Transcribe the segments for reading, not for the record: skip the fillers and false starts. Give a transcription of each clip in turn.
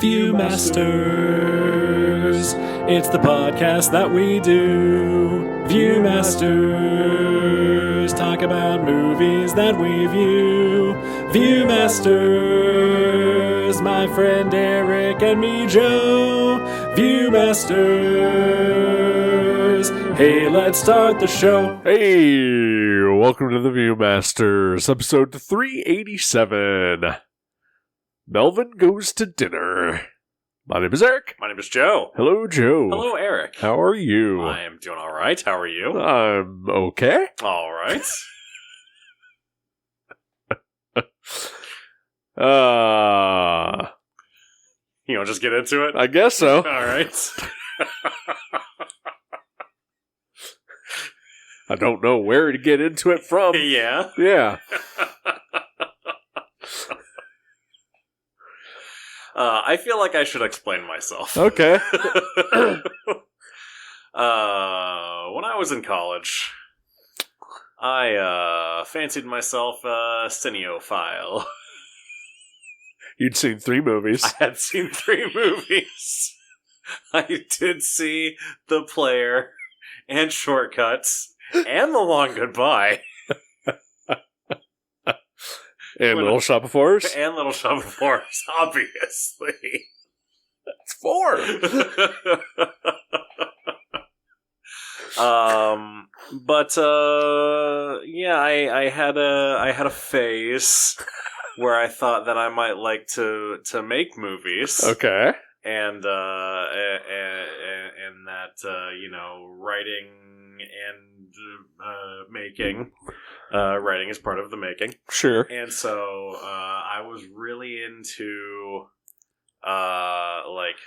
Viewmasters, it's the podcast that we do. Viewmasters, talk about movies that we view. Viewmasters, my friend Eric and me Joe. Viewmasters, hey, let's start the show. Hey, welcome to the Viewmasters, episode 387. Melvin goes to dinner. My name is Eric. My name is Joe. Hello, Joe. Hello, Eric. How are you? I am doing all right. How are you? I'm okay. All right. You want to just get into it? I guess so. All right. I don't know where to get into it from. Yeah. Yeah. I feel like I should explain myself. Okay. When I was in college, I fancied myself a cineophile. You'd seen 3 movies. I had seen 3 movies. I did see The Player and Shortcuts and The Long Goodbye. And Little Shop of Horrors. And Little Shop of Horrors, obviously. That's 4. Yeah, I had a phase where I thought that I might like to make movies. Okay. And that writing and making. Writing is part of the making. Sure. And so I was really into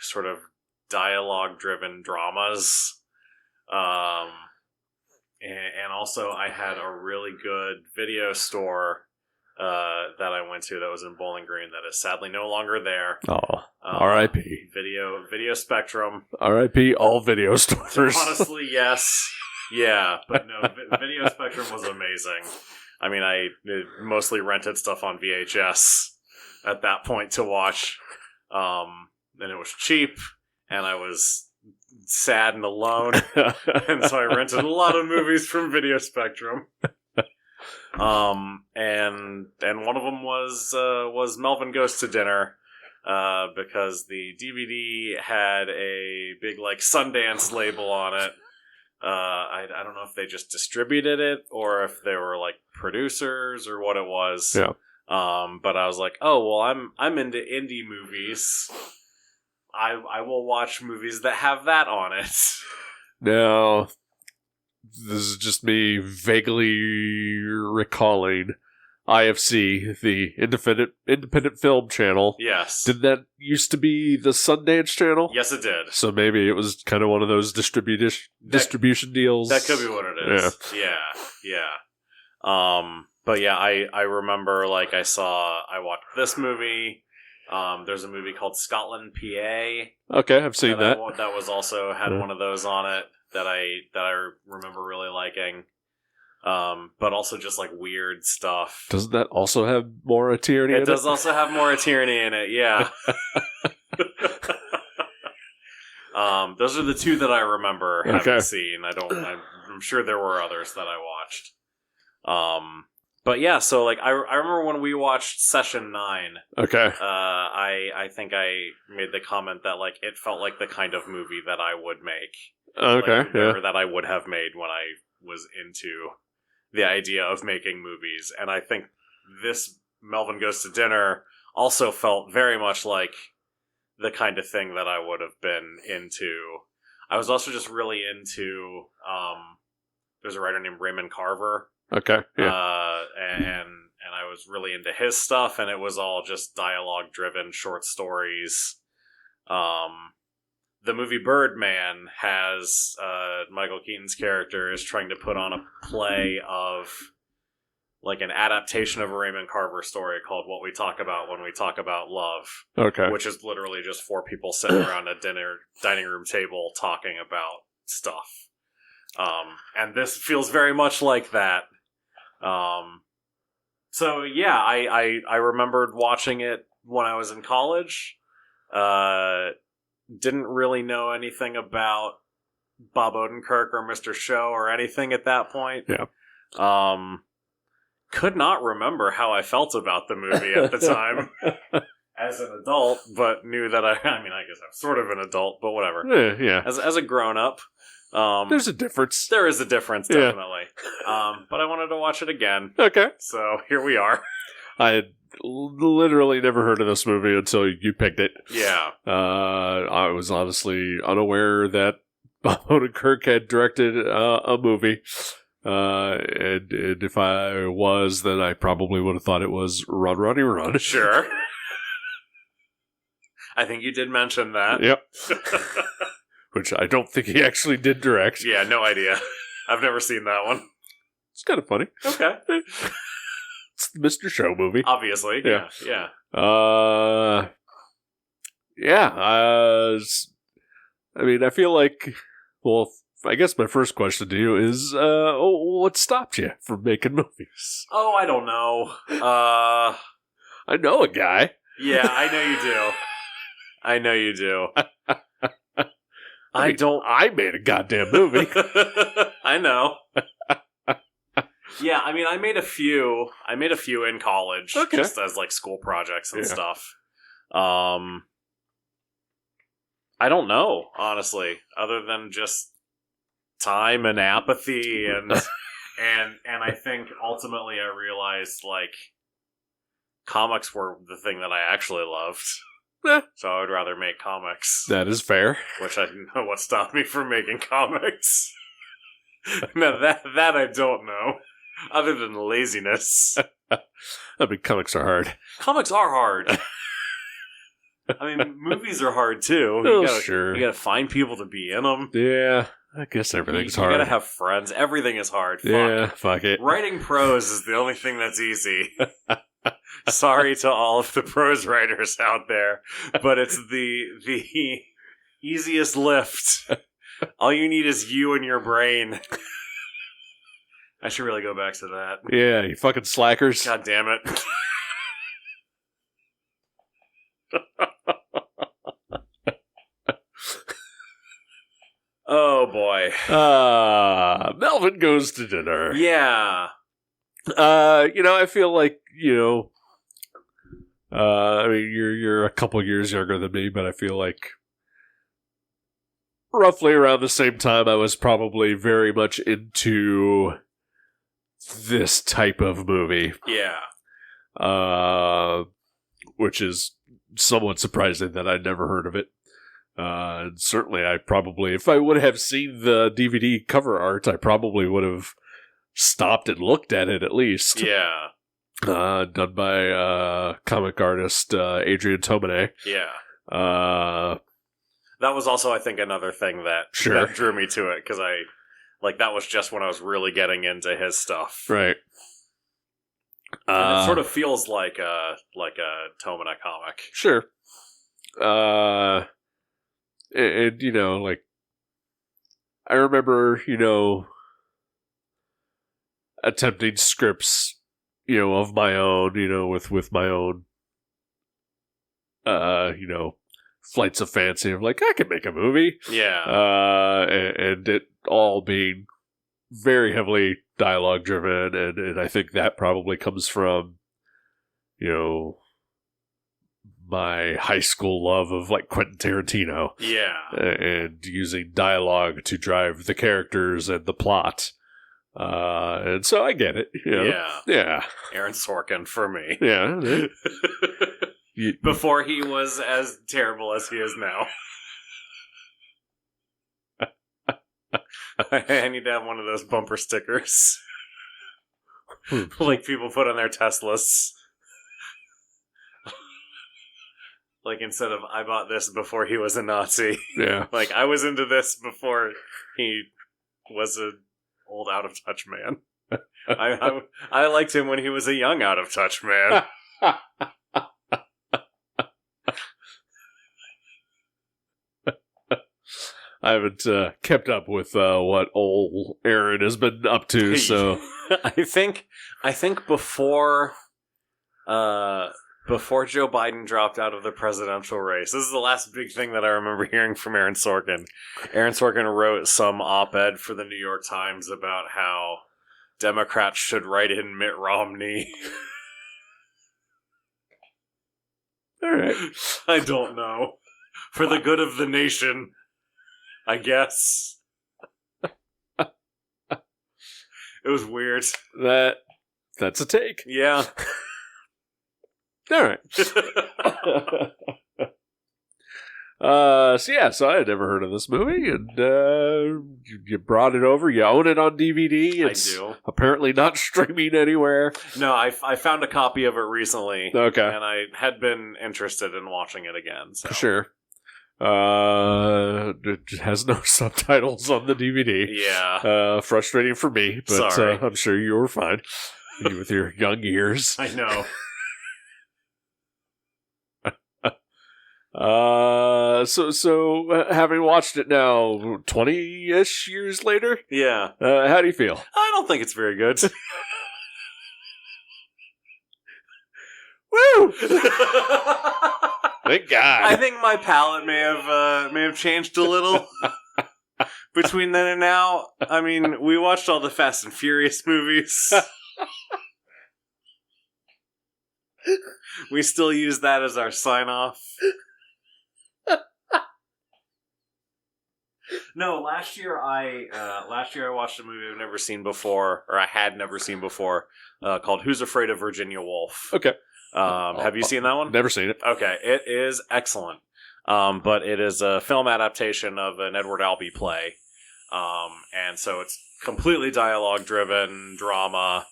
sort of dialogue-driven dramas. And also I had a really good video store that I went to that was in Bowling Green that is sadly no longer there. Oh, R.I.P. Video Spectrum. R.I.P. all video stores. Honestly, yes. Yeah, but no, Video Spectrum was amazing. I mean, I mostly rented stuff on VHS at that point to watch. And it was cheap, and I was sad and alone. And so I rented a lot of movies from Video Spectrum. And one of them was Melvin Goes to Dinner, because the DVD had a big Sundance label on it. I don't know if they just distributed it or if they were producers or what it was. Yeah. But I was like, oh well, I'm into indie movies. I will watch movies that have that on it. Now, this is just me vaguely recalling IFC, the independent film channel. Yes. Did that used to be the Sundance channel? Yes, it did. So maybe it was kind of one of those distribution deals. That could be what it is. Yeah. But yeah, I remember I watched this movie. There's a movie called Scotland, PA. Okay, I've seen that. That was also had one of those on it that I remember really liking. But also just weird stuff. Doesn't that also have Maura Tierney in it? It does also have Maura Tierney in it, yeah. Those are the 2 that I remember having seen. I'm sure there were others that I watched. But yeah, so I remember when we watched Session 9. Okay. I think I made the comment that it felt like the kind of movie that I would make. Okay. Or that I would have made when I was into the idea of making movies. And I think this Melvin Goes to Dinner also felt very much like the kind of thing that I would have been into. I was also just really into there's a writer named Raymond Carver. Okay. Yeah. And I was really into his stuff, and it was all just dialogue-driven short stories. The movie Birdman has Michael Keaton's character is trying to put on a play of an adaptation of a Raymond Carver story called What We Talk About When We Talk About Love. Okay. Which is literally just 4 people sitting around a dining room table talking about stuff. And this feels very much like that. So yeah, I remembered watching it when I was in college. Didn't really know anything about Bob Odenkirk or Mr. Show or anything at that point. Yeah. Could not remember how I felt about the movie at the time as an adult, but knew that I guess I'm sort of an adult, but whatever. Yeah. As a grown-up, there's a difference. There is a difference, definitely. But I wanted to watch it again. Okay. So here we are. I had literally never heard of this movie until you picked it. Yeah. I was honestly unaware that Bob Odenkirk had directed a movie. And if I was, then I probably would have thought it was Run, Ronnie, Run. Sure. I think you did mention that. Yep. Which I don't think he actually did direct. Yeah, no idea. I've never seen that one. It's kind of funny. Okay. It's the Mr. Show movie. Obviously. Yeah. Yeah. I feel like, well, I guess my first question to you is, what stopped you from making movies? Oh, I don't know. I know a guy. Yeah, I know you do. I made a goddamn movie. I know. Yeah, I made a few in college, just as like school projects and stuff. I don't know, honestly, other than just time and apathy and and I think ultimately I realized like comics were the thing that I actually loved. So I would rather make comics. That is fair. Which I don't know what stopped me from making comics. No, that I don't know. Other than laziness. Comics are hard. Comics are hard. Movies are hard too. Sure. You gotta find people to be in them. Yeah, I guess everything's hard. You gotta have friends. Everything is hard. Yeah, fuck it. Writing prose is the only thing that's easy. Sorry to all of the prose writers out there, but it's the easiest lift. All you need is you and your brain. I should really go back to that. Yeah, you fucking slackers. God damn it. Oh boy. Melvin Goes to Dinner. Yeah. I feel like, you're a couple years younger than me, but I feel like roughly around the same time I was probably very much into this type of movie. Yeah. Which is somewhat surprising that I'd never heard of it. And certainly I probably, if I would have seen the DVD cover art, I probably would have stopped and looked at it at least. Yeah. Done by comic artist Adrian Tomine. Yeah. That was also, I think, another thing that drew me to it, because that was just when I was really getting into his stuff. Right. And it sort of feels like a Tomine comic. Sure. I remember, attempting scripts, of my own, with my own, flights of fancy of like, I could make a movie. Yeah. And it all being very heavily dialogue driven. And I think that probably comes from, my high school love of like Quentin Tarantino. Yeah. And using dialogue to drive the characters and the plot. And so I get it. Yeah. Yeah. Aaron Sorkin for me. Yeah. Before he was as terrible as he is now. I need to have one of those bumper stickers. Like people put on their Teslas. Like, instead of, I bought this before he was a Nazi. Yeah. Like, I was into this before he was an old out-of-touch man. I liked him when he was a young out-of-touch man. I haven't kept up with what old Aaron has been up to, so... I think before before Joe Biden dropped out of the presidential race. This is the last big thing that I remember hearing from Aaron Sorkin. Aaron Sorkin wrote some op-ed for the New York Times about how Democrats should write in Mitt Romney. All right. I don't know. For the good of the nation, I guess. It was weird. That's a take. Yeah. All right. So I had never heard of this movie, and you brought it over. You own it on DVD. It's I do. apparently not streaming anywhere. No, I found a copy of it recently. Okay. And I had been interested in watching it again. So. For sure. It has no subtitles on the DVD. Yeah. Frustrating for me, but Sorry. I'm sure you were fine. You with your young ears. I know. So having watched it now 20-ish years later, Yeah. how do you feel? I don't think it's very good. Woo! Thank God. I think my palate may have changed a little between then and now. I mean, we watched all the Fast and Furious movies. We still use that as our sign-off. No, last year I watched a movie I've never seen before, or I had never seen before, called "Who's Afraid of Virginia Woolf?" Okay. Have you seen that one? Never seen it. Okay, it is excellent. But it is a film adaptation of an Edward Albee play. And so it's completely dialogue-driven drama,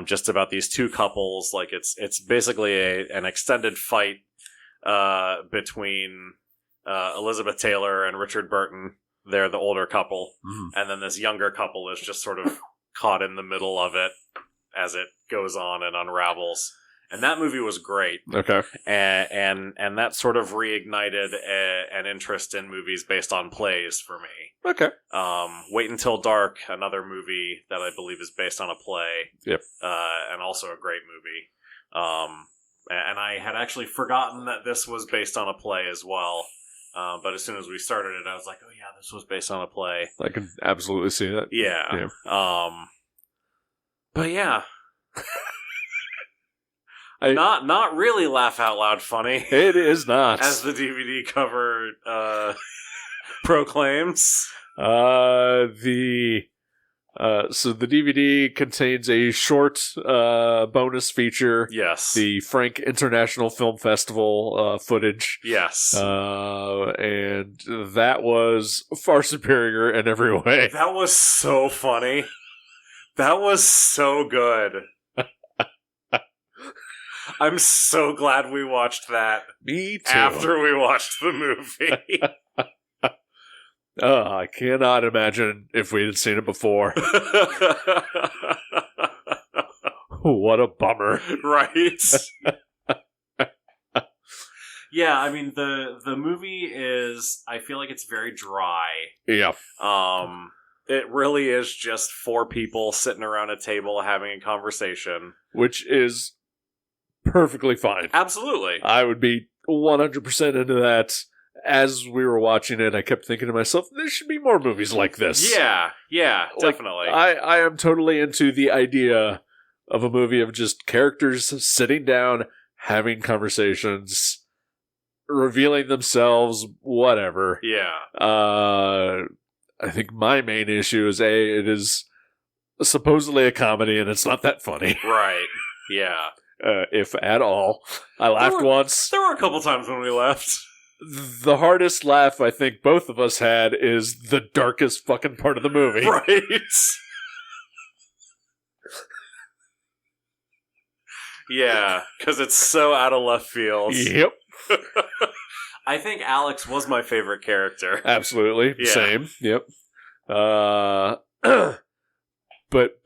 just about these two couples. Like it's basically an extended fight between Elizabeth Taylor and Richard Burton. They're the older couple, and then this younger couple is just sort of caught in the middle of it as it goes on and unravels. And that movie was great. Okay. And that sort of reignited an interest in movies based on plays for me. Okay. Wait Until Dark, another movie that I believe is based on a play. Yep. And also a great movie. And I had actually forgotten that this was based on a play as well. But as soon as we started it, I was like, oh yeah, this was based on a play. I can absolutely see that. Yeah. But yeah. Not really laugh out loud funny. It is not. As the DVD cover proclaims. So the DVD contains a short bonus feature. Yes. The Frank International Film Festival footage. Yes. And that was far superior in every way. That was so funny. That was so good. I'm so glad we watched that. Me too. After we watched the movie. I cannot imagine if we had seen it before. What a bummer. Right? Yeah, I mean, the movie is, I feel like it's very dry. Yeah. It really is just four people sitting around a table having a conversation. Which is perfectly fine. Absolutely. I would be 100% into that. As we were watching it, I kept thinking to myself, there should be more movies like this. Yeah, definitely. I am totally into the idea of a movie of just characters sitting down, having conversations, revealing themselves, whatever. Yeah. I think my main issue is, it is supposedly a comedy, and it's not that funny. Right, yeah. If at all. I laughed once. There were a couple times when we left. The hardest laugh I think both of us had is the darkest fucking part of the movie. Right. Yeah, because it's so out of left field. Yep. I think Alex was my favorite character. Absolutely. Yeah. Same. Yep. But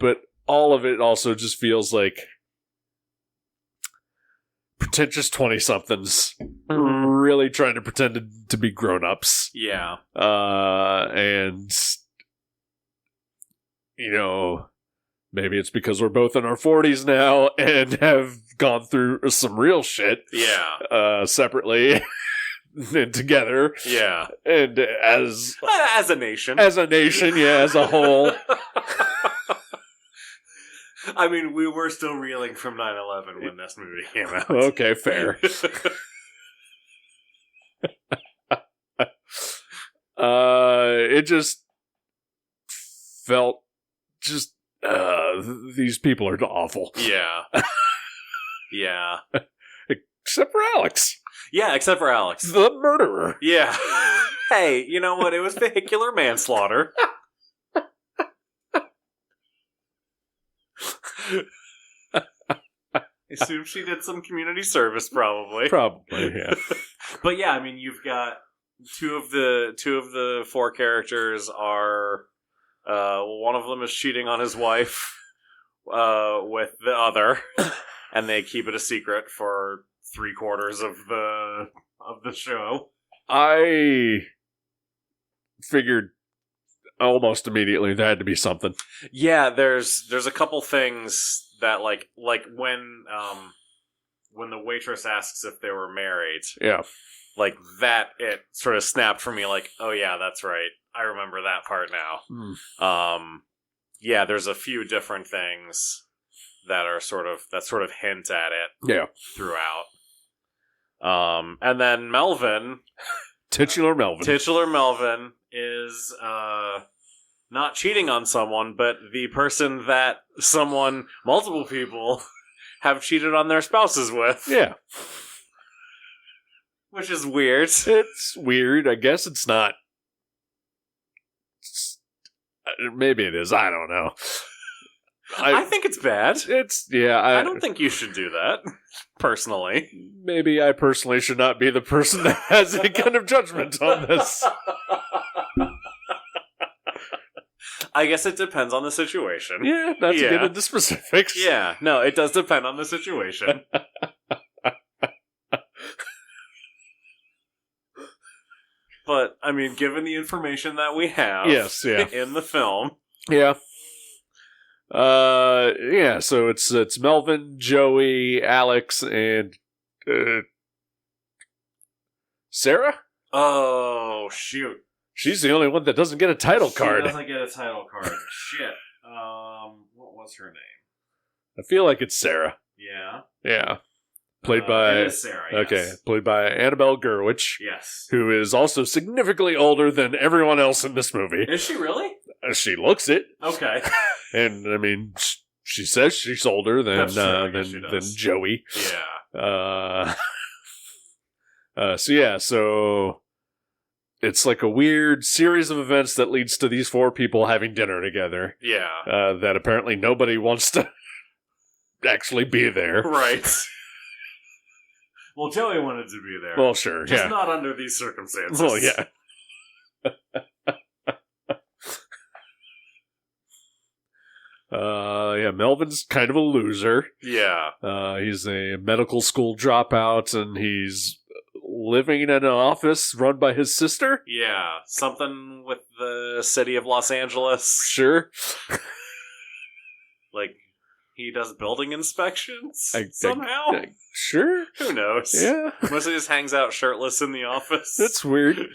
all of it also just feels like pretentious 20-somethings really trying to pretend to be grown-ups. Yeah. And, you know, maybe it's because we're both in our 40s now and have gone through some real shit. Yeah. Separately and together. Yeah. And as a nation. As a nation, yeah, as a whole. I mean, we were still reeling from 9/11 when this movie came out. Okay, fair. It just felt these people are awful. Yeah. Yeah. Except for Alex. Yeah, except for Alex. The murderer. Yeah. Hey, you know what? It was vehicular manslaughter. I assume she did some community service, probably. Probably, yeah. But yeah, I mean, you've got two of the four characters are one of them is cheating on his wife with the other, and they keep it a secret for 3/4 of the show. I figured almost immediately there had to be something. Yeah, there's a couple things that like when the waitress asks if they were married. Yeah. Like that, it sort of snapped for me like, oh yeah, that's right. I remember that part now. Yeah, there's a few different things that sort of hint at it throughout. And then Melvin, Titular Melvin is not cheating on someone, but the person that multiple people have cheated on their spouses with. Yeah. Which is weird. It's weird. I guess it's not. Maybe it is. I don't know. I think it's bad. I don't think you should do that, personally. Maybe I personally should not be the person that has any kind of judgment on this. I guess it depends on the situation. Yeah, not to get into specifics. Yeah, no, it does depend on the situation. But, I mean, given the information that we have in the film. Yeah. So it's Melvin, Joey, Alex, and Sarah? Oh, shoot. She's the only one that doesn't get a title card. She doesn't get a title card. Shit. What was her name? I feel like it's Sarah. Yeah. Yeah. Played by... It is Sarah, yes. Okay. Played by Annabelle Gurwitch. Yes. Who is also significantly older than everyone else in this movie. Is she really? She looks it. Okay. And, I mean, she says she's older than Joey. Yeah. So it's like a weird series of events that leads to these four people having dinner together. Yeah. That apparently nobody wants to actually be there. Right. Well, Joey wanted to be there. Well, sure, Just not under these circumstances. Well, yeah. Melvin's kind of a loser. Yeah. He's a medical school dropout, and he's living in an office run by his sister? Yeah. Something with the city of Los Angeles. Sure. Like, he does building inspections somehow? Sure. Who knows? Yeah. Mostly just hangs out shirtless in the office. That's weird.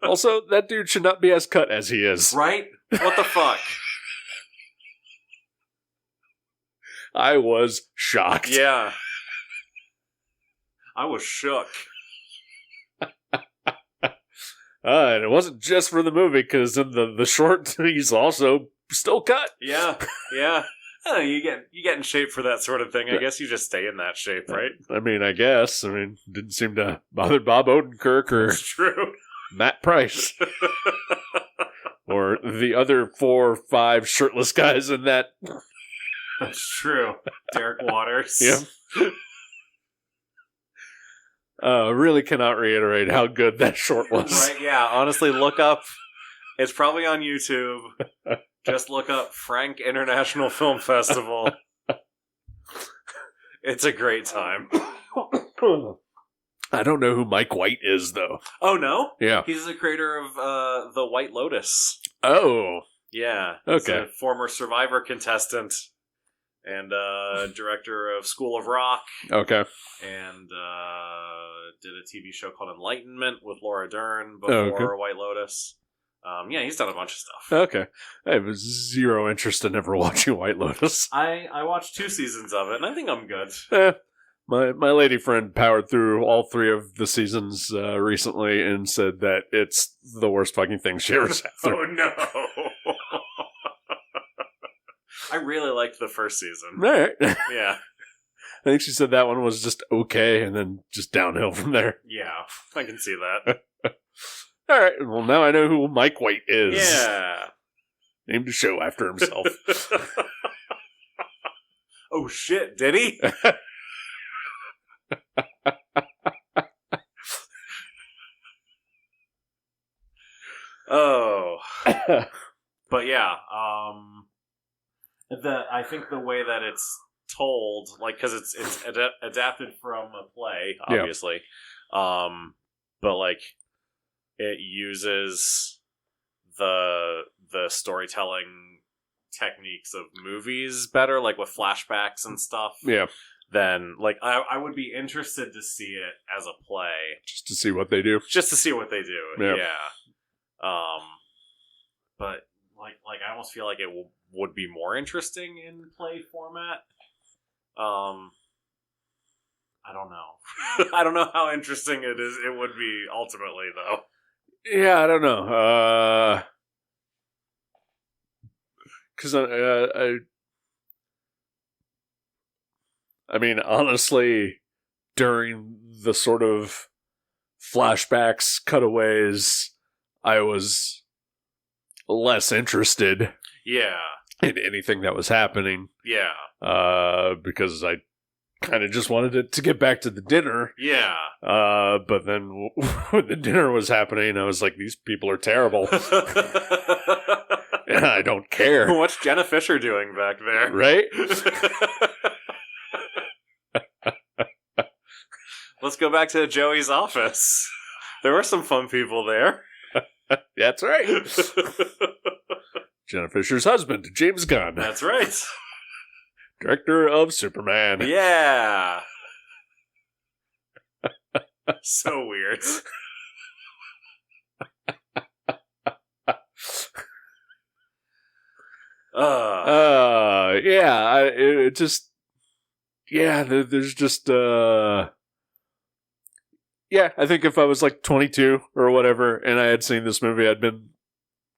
Also, that dude should not be as cut as he is. Right? What the fuck? I was shocked. Yeah. I was shook. And it wasn't just for the movie, because in the short, he's also still cut. Yeah. Yeah. I don't know, you get in shape for that sort of thing. I guess you just stay in that shape, right? I mean, I guess. I mean, didn't seem to bother Bob Odenkirk or That's true. Matt Price. Or the other 4 or 5 shirtless guys in that. That's true. Derek Waters. Yeah. Really cannot reiterate how good that short was. Right, yeah. Honestly, look up. It's probably on YouTube. Just look up Frank International Film Festival. It's a great time. I don't know who Mike White is, though. Oh, no? Yeah. He's the creator of The White Lotus. Oh. Yeah. Okay. He's a former Survivor contestant and director of School of Rock. Okay. And did a TV show called Enlightenment with Laura Dern before White Lotus. Yeah, he's done a bunch of stuff. Okay. I have zero interest in ever watching White Lotus. I watched 2 seasons of it, and I think I'm good. My lady friend powered through all 3 of the seasons recently and said that it's the worst fucking thing she ever sat through. Oh, no. I really liked the first season. Right. Yeah. I think she said that one was just okay and then just downhill from there. Yeah, I can see that. All right. Well, now I know who Mike White is. Yeah. Named a show after himself. Oh, shit, did he? Oh. But yeah, I think the way that it's told, like, because it's adapted from a play, obviously, but like it uses the storytelling techniques of movies better, like with flashbacks and stuff. Yeah. Then, like, I would be interested to see it as a play, Just to see what they do. Yeah. But like I almost feel like it would be more interesting in play format. I don't know. I don't know how interesting it would be ultimately, though. Yeah, I don't know. Because I mean, honestly, during the sort of flashbacks, cutaways, I was less interested in anything that was happening. Yeah. Because I kind of just wanted it to get back to the dinner. Yeah. But then when the dinner was happening, I was like, these people are terrible. And I don't care. What's Jenna Fisher doing back there? Right? Let's go back to Joey's office. There were some fun people there. That's right. Jenna Fisher's husband, James Gunn. That's right. Director of Superman. Yeah. So weird. Yeah, it just, yeah, there's just, yeah, I think if I was like 22 or whatever and I had seen this movie, I'd been,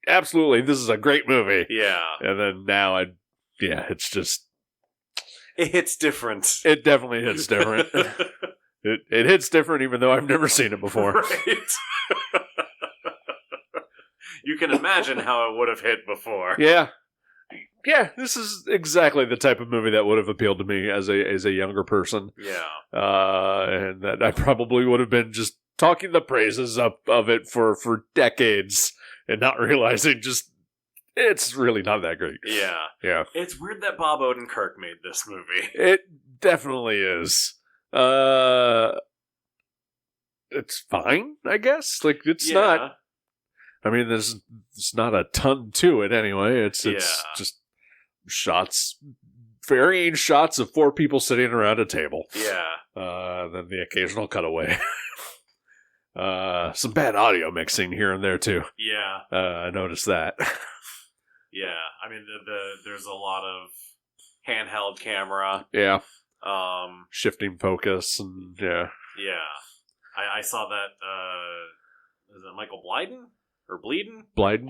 absolutely, this is a great movie. Yeah. And then now it's just. It hits different. It definitely hits different. It hits different even though I've never seen it before. Right. You can imagine how it would have hit before. Yeah. Yeah, this is exactly the type of movie that would have appealed to me as a younger person. Yeah. And that I probably would have been just talking the praises of it for decades and not realizing just it's really not that great. Yeah. Yeah. It's weird that Bob Odenkirk made this movie. It definitely is. It's fine, I guess. Like, it's not. I mean, there's not a ton to it anyway. It's just shots, varying shots of 4 people sitting around a table. Yeah. Then the occasional cutaway. Some bad audio mixing here and there too. Yeah. I noticed that. Yeah. I mean, there's a lot of handheld camera. Yeah. Shifting focus and yeah. Yeah. I saw that. Is it Michael Blyden? Or Blyden,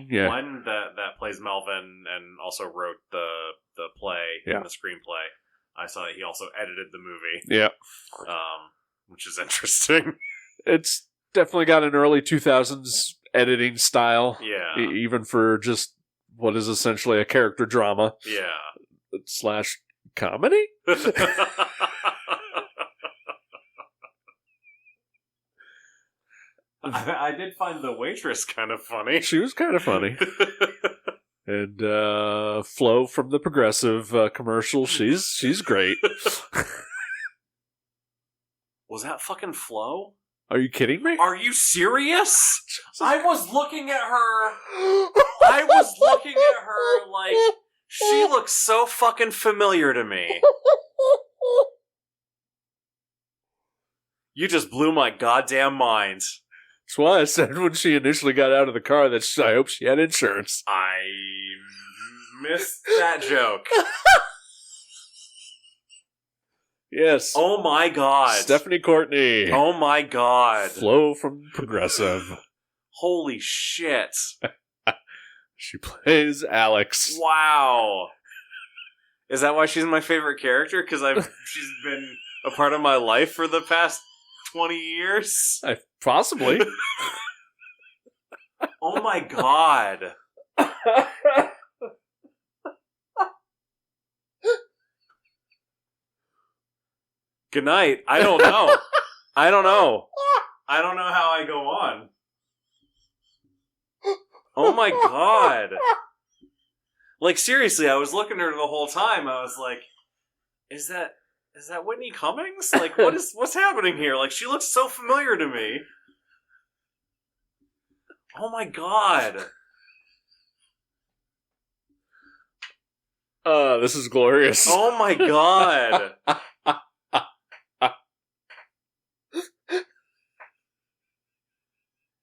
yeah. Blyden that plays Melvin and also wrote the play and the screenplay. I saw that he also edited the movie. Yeah. Which is interesting. It's definitely got an early 2000s editing style. Yeah. Even for just what is essentially a character drama. Yeah. / comedy? I did find the waitress kind of funny. She was kind of funny. And Flo from the Progressive commercial, she's great. Was that fucking Flo? Are you kidding me? Are you serious? I was looking at her. I was looking at her like, she looks so fucking familiar to me. You just blew my goddamn mind. That's why I said when she initially got out of the car that I hope she had insurance. I missed that joke. Yes. Oh my god. Stephanie Courtney. Oh my god. Flo from Progressive. Holy shit. She plays Alex. Wow. Is that why she's my favorite character? Because she's been a part of my life for the past 20 years? Possibly. Oh my god. Good night. I don't know. I don't know how I go on. Oh my god. Like, seriously, I was looking at her the whole time. I was like, is that Whitney Cummings? Like, what's happening here? Like, she looks so familiar to me. Oh my god. This is glorious. Oh my god.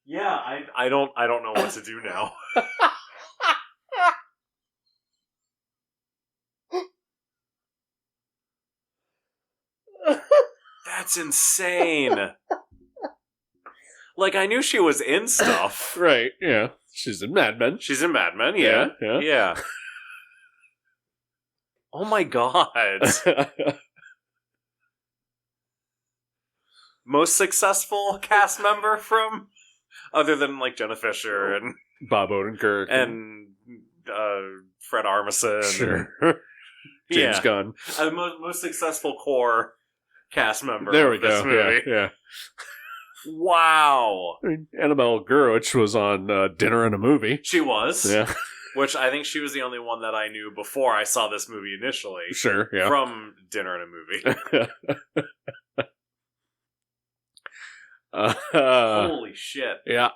Yeah, I don't know what to do now. That's insane. Like, I knew she was in stuff. Right, yeah. She's in Mad Men. She's in Mad Men, yeah. Yeah. Oh my god. Most successful cast member from, other than like Jenna Fisher and Bob Odenkirk and Fred Armisen. Sure. James Gunn. Most successful core cast member. There we of this go. movie. Yeah. Wow. I mean, Annabelle Gurwitch was on Dinner and a Movie. She was. Yeah. Which I think she was the only one that I knew before I saw this movie initially. Sure, yeah. From Dinner and a Movie. Holy shit. Yeah.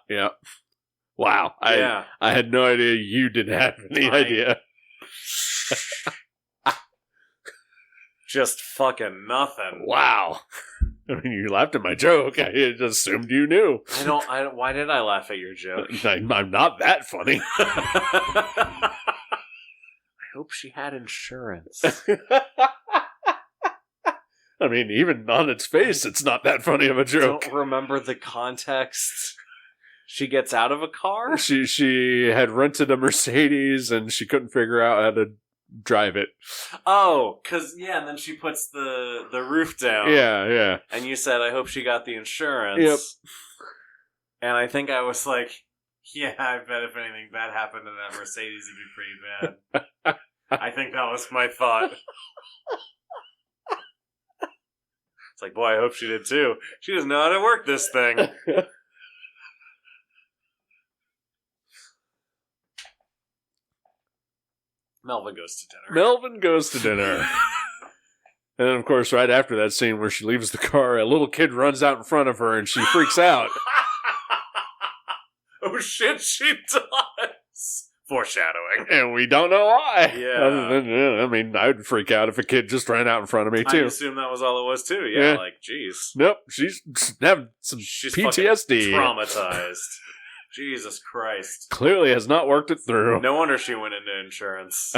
Wow. I had no idea you didn't have any idea. Just fucking nothing. Wow. I mean, you laughed at my joke. I just assumed you knew. I don't. Why did I laugh at your joke? I'm not that funny. I hope she had insurance. I mean, even on its face, it's not that funny of a joke. Don't remember the context. She gets out of a car? She had rented a Mercedes and she couldn't figure out how to drive it. Oh, and then she puts the roof down. Yeah. And you said, I hope she got the insurance. Yep. And I think I was like, yeah, I bet if anything bad happened to that Mercedes, it'd be pretty bad. I think that was my thought. It's like, boy, I hope she did too. She doesn't know how to work this thing. Melvin goes to dinner. And then, of course, right after that scene where she leaves the car, a little kid runs out in front of her and she freaks out. Oh shit, she does. Foreshadowing. And we don't know why. Yeah. Other than, I mean, I would freak out if a kid just ran out in front of me, too. I assume that was all it was, too. Yeah. Like, jeez. Nope, she's having some She's PTSD. Traumatized. Jesus Christ. Clearly has not worked it through. No wonder she went into insurance.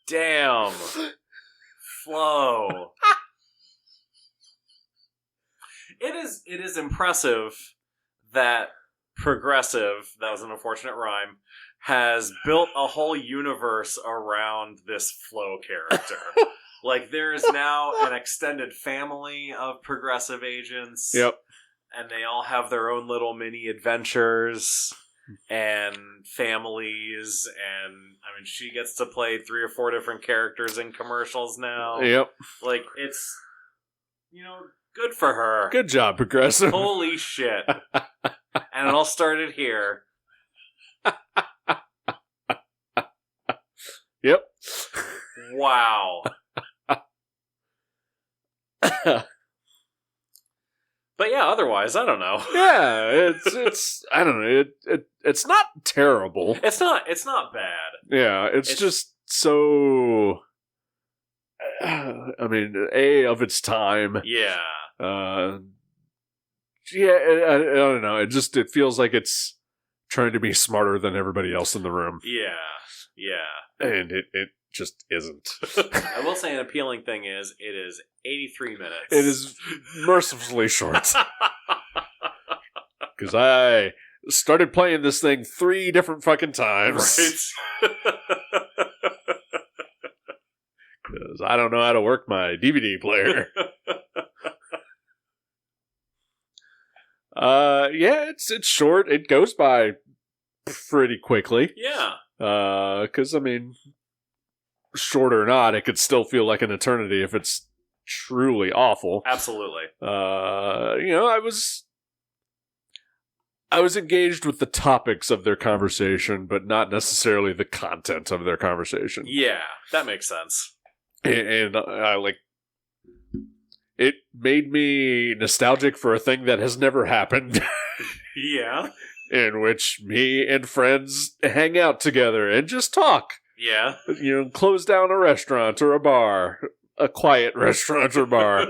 Damn. Flo. It is impressive that Progressive, that was an unfortunate rhyme, has built a whole universe around this Flo character. Like, there is now an extended family of Progressive agents. Yep. And they all have their own little mini adventures and families. And, I mean, she gets to play 3 or 4 different characters in commercials now. Yep. Like, it's, good for her. Good job, Progressive. Holy shit. And it all started here. Yep. Wow. But yeah, otherwise, I don't know. Yeah, it's I don't know. It's not terrible. It's not bad. Yeah, it's just so. I mean, of its time. Yeah. Yeah, I don't know. It feels like it's trying to be smarter than everybody else in the room. Yeah. And it just isn't. I will say an appealing thing is it is 83 minutes. It is mercifully short. Because I started playing this thing 3 different fucking times. Right. Because I don't know how to work my DVD player. Yeah, it's short. It goes by pretty quickly. Yeah. Because, I mean, short or not, it could still feel like an eternity if it's truly awful. Absolutely. I was engaged with the topics of their conversation, but not necessarily the content of their conversation. Yeah, that makes sense. And I it made me nostalgic for a thing that has never happened. Yeah. In which me and friends hang out together and just talk. Yeah. Close down a restaurant or a bar. A quiet restaurant or bar.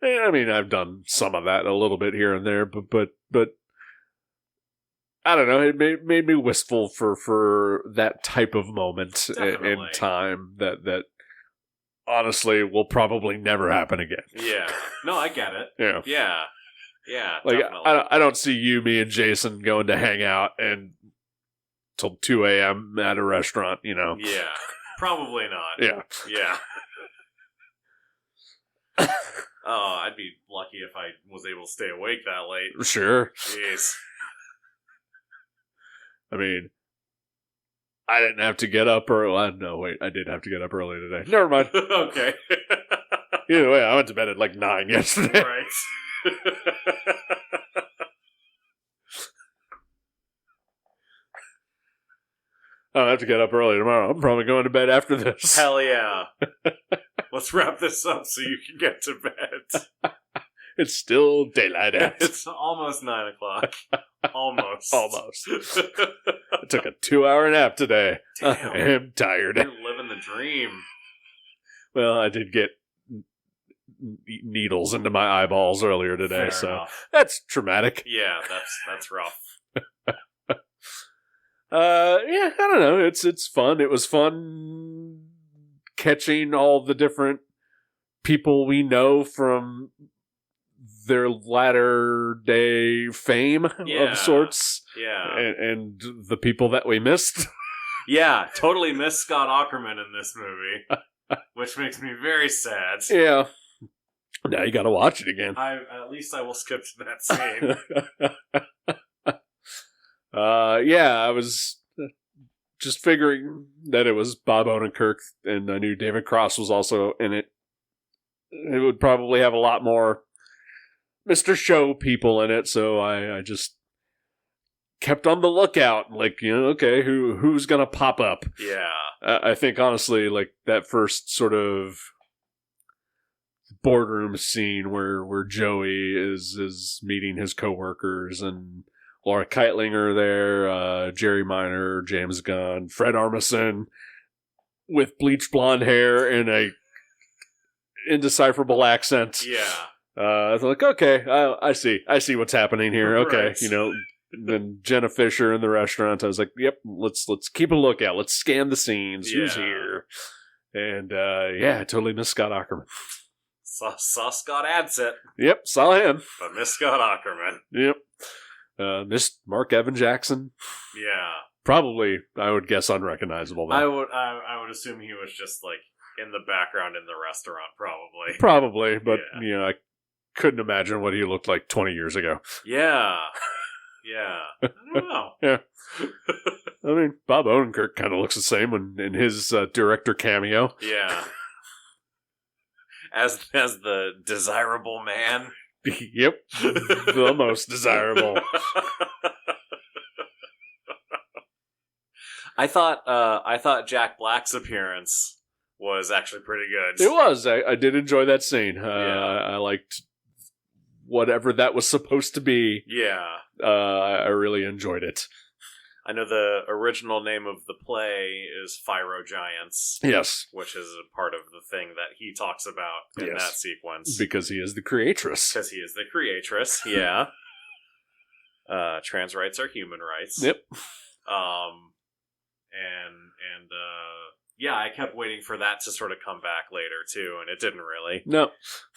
I mean, I've done some of that a little bit here and there, but I don't know. It made me wistful for that type of moment in time that honestly will probably never happen again. Yeah. No, I get it. Yeah. Yeah. Yeah. Like definitely. I don't see me and Jason going to hang out till 2 a.m. at a restaurant. Yeah. Probably not. Yeah. Yeah. Oh, I'd be lucky if I was able to stay awake that late. Sure. Jeez. I mean, I didn't have to get up early. No, wait, I did have to get up early today. Never mind. Okay. Either way, I went to bed at like 9 yesterday. Right. I don't have to get up early tomorrow. I'm probably going to bed after this. Hell yeah. Let's wrap this up so you can get to bed. It's still daylight out. It's almost 9 o'clock. Almost. Almost. I took a 2-hour nap today. Damn. I am tired. You're living the dream. Well, I did get needles into my eyeballs earlier today, Fair so enough. that's traumatic. Yeah, that's rough. Yeah, I don't know. It's fun. It was fun catching all the different people we know from their latter day fame of sorts. Yeah. And the people that we missed. Yeah, totally missed Scott Aukerman in this movie, which makes me very sad. Yeah. Now you gotta watch it again. At least I will skip to that scene. Yeah, I was just figuring that it was Bob Odenkirk, and I knew David Cross was also in it. It would probably have a lot more Mr. Show people in it, so I just kept on the lookout. Like, okay, who's gonna pop up? Yeah. I think, honestly, like, that first sort of boardroom scene where Joey is meeting his coworkers, and Laura Keitlinger there, Jerry Minor, James Gunn, Fred Armisen with bleached blonde hair and a indecipherable accent. Yeah. I was like, okay, I see what's happening here. Okay, Right. Then Jenna Fisher in the restaurant. I was like, yep, let's keep a lookout. Let's scan the scenes. Yeah. Who's here? And I totally missed Scott Aukerman. Saw Scott Adsit, Yep, saw him. but missed Scott Aukerman. Yep. Missed Mark Evan Jackson. Yeah. Probably, I would guess, unrecognizable. I would assume he was just like in the background in the restaurant, probably. Probably, but Yeah. I couldn't imagine what he looked like 20 years ago. Yeah. Yeah. I don't know. Yeah. I mean, Bob Odenkirk kind of looks the same in his director cameo. Yeah. As the desirable man. Yep. The most desirable. I thought Jack Black's appearance was actually pretty good. It was. I did enjoy that scene. Yeah. I liked whatever that was supposed to be. Yeah. I really enjoyed it. I know the original name of the play is Pyro Giants. Yes. Which is a part of the thing that he talks about in that sequence. Because he is the creatress. Because he is the creatress, yeah. Trans rights are human rights. Yep. Yeah, I kept waiting for that to sort of come back later, too, and it didn't really. No.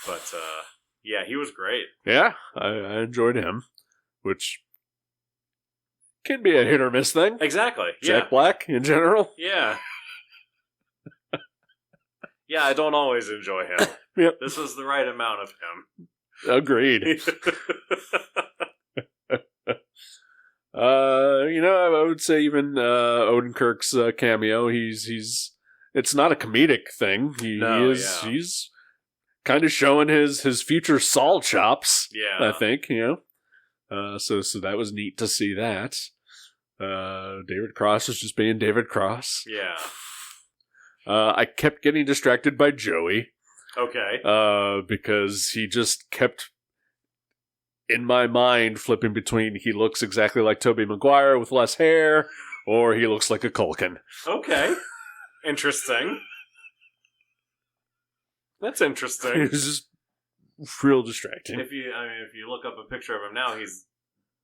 But, yeah, he was great. Yeah, I enjoyed him, which can be a hit or miss thing. Exactly, Jack Black, in general. Yeah. Yeah, I don't always enjoy him. Yep. This was the right amount of him. Agreed. I would say even Odenkirk's cameo, he's it's not a comedic thing. He's kind of showing his future Saul chops. Yeah. I think, so that was neat to see that. David Cross is just being David Cross. Yeah. I kept getting distracted by Joey. Okay. Because he just kept, in my mind, flipping between he looks exactly like Tobey Maguire with less hair, or he looks like a Culkin. Okay. Interesting. That's interesting. It's just real distracting. If you look up a picture of him now, he's,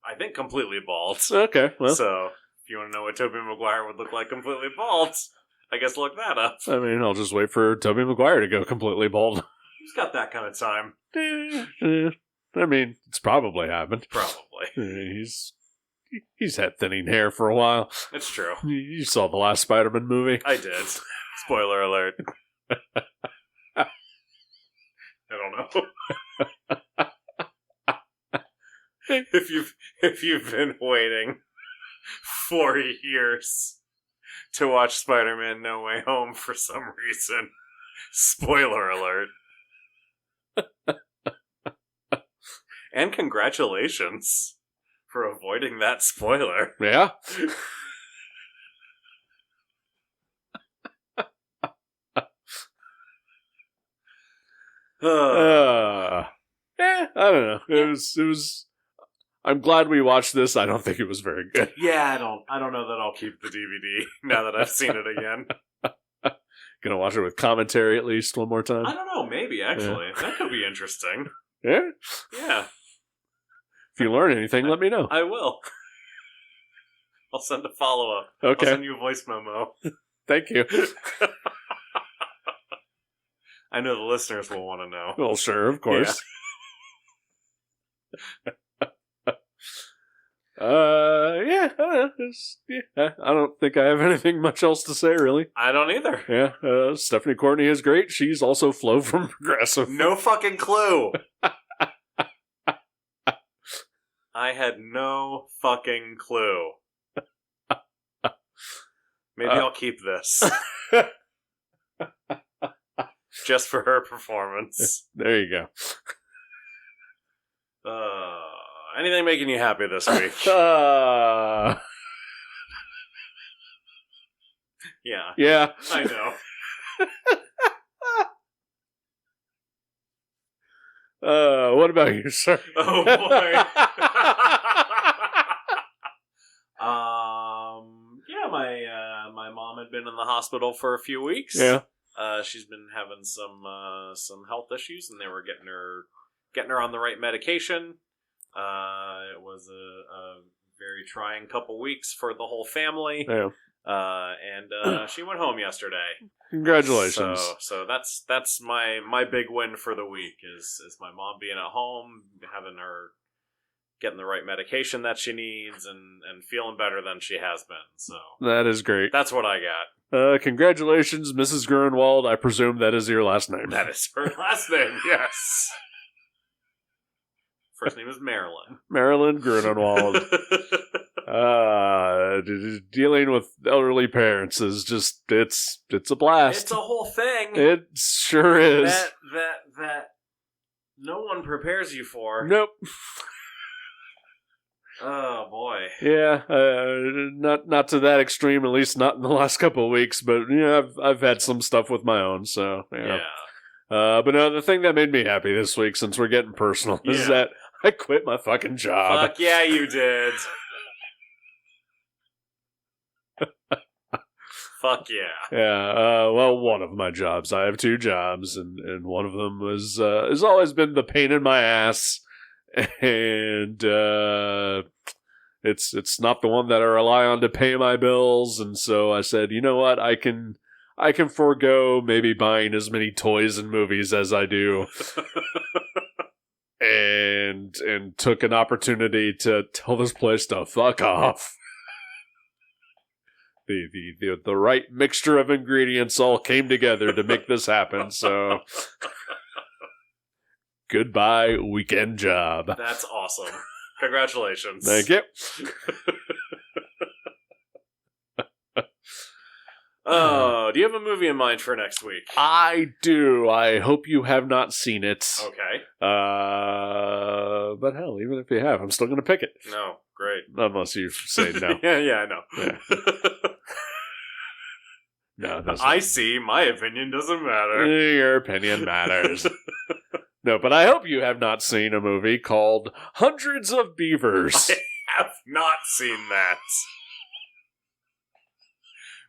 I think, completely bald. Okay, well. So, if you want to know what Tobey Maguire would look like completely bald, I guess look that up. I mean, I'll just wait for Tobey Maguire to go completely bald. He's got that kind of time. I mean, it's probably happened. Probably. He's had thinning hair for a while. It's true. You saw the last Spider-Man movie. I did. Spoiler alert. I don't know. if you've been waiting 4 years to watch Spider-Man No Way Home for some reason, spoiler alert. And congratulations for avoiding that spoiler. Yeah. I don't know. It was. I'm glad we watched this. I don't think it was very good. Yeah, I don't know that I'll keep the DVD now that I've seen it again. Gonna watch it with commentary at least one more time. I don't know. Maybe actually, that could be interesting. Yeah. Yeah. If you learn anything, let me know. I will. I'll send a follow-up. Okay. I'll send you a voice memo. Thank you. I know the listeners will want to know. Well, sure, of course. Yeah. I don't think I have anything much else to say, really. I don't either. Yeah. Stephanie Courtney is great. She's also Flo from Progressive. No fucking clue. I had no fucking clue. Maybe I'll keep this. Just for her performance. There you go. Anything making you happy this week? Yeah. Yeah. I know. What about you, sir? Oh boy. Yeah, my mom had been in the hospital for a few weeks. Yeah. She's been having some health issues, and they were getting her on the right medication. It was a very trying couple weeks for the whole family. Yeah. And she went home yesterday. Congratulations. So that's my big win for the week is my mom being at home, having her getting the right medication that she needs, and feeling better than she has been. So that is great. That's what I got. Congratulations, Mrs. Grunwald. I presume that is your last name. That is her last name, yes. First name is Marilyn. Marilyn Grunwald. Dealing with elderly parents is just, it's a blast. It's a whole thing. It sure is. That no one prepares you for. Nope. Oh boy. Yeah, not to that extreme, at least not in the last couple of weeks. But I've had some stuff with my own, so Yeah. But no, the thing that made me happy this week, since we're getting personal, is that I quit my fucking job. Fuck yeah, you did. Fuck yeah. Yeah. Well, one of my jobs. I have 2 jobs, and one of them has always been the pain in my ass, and it's not the one that I rely on to pay my bills. And so I said, you know what, I can forego maybe buying as many toys and movies as I do. And took an opportunity to tell this place to fuck off. The right mixture of ingredients all came together to make this happen. So, goodbye, weekend job. That's awesome. Congratulations. Thank you. Oh, do you have a movie in mind for next week? I do. I hope you have not seen it. Okay. But hell, even if you have, I'm still going to pick it. No, great. Unless you say no. yeah, I know. Yeah. No, that's I see. My opinion doesn't matter. Your opinion matters. No, but I hope you have not seen a movie called Hundreds of Beavers. I have not seen that.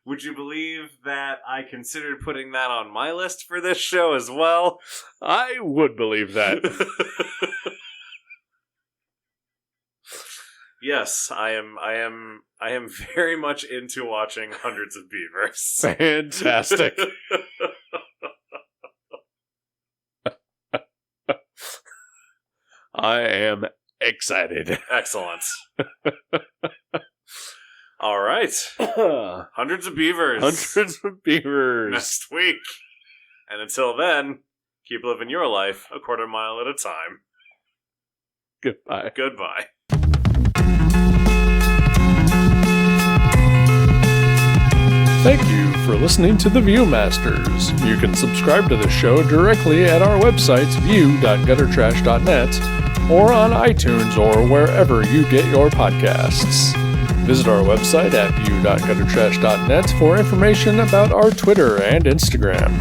Would you believe that I considered putting that on my list for this show as well? I would believe that. Yes, I am very much into watching Hundreds of Beavers. Fantastic. I am excited. Excellent. All right. Hundreds of Beavers. Hundreds of Beavers. Next week. And until then, keep living your life a quarter mile at a time. Goodbye. Goodbye. Thank you for listening to The Viewmasters. You can subscribe to the show directly at our website, view.guttertrash.net, or on iTunes or wherever you get your podcasts. Visit our website at view.guttertrash.net for information about our Twitter and Instagram.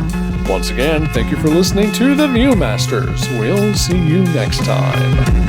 Once again, thank you for listening to The Viewmasters. We'll see you next time.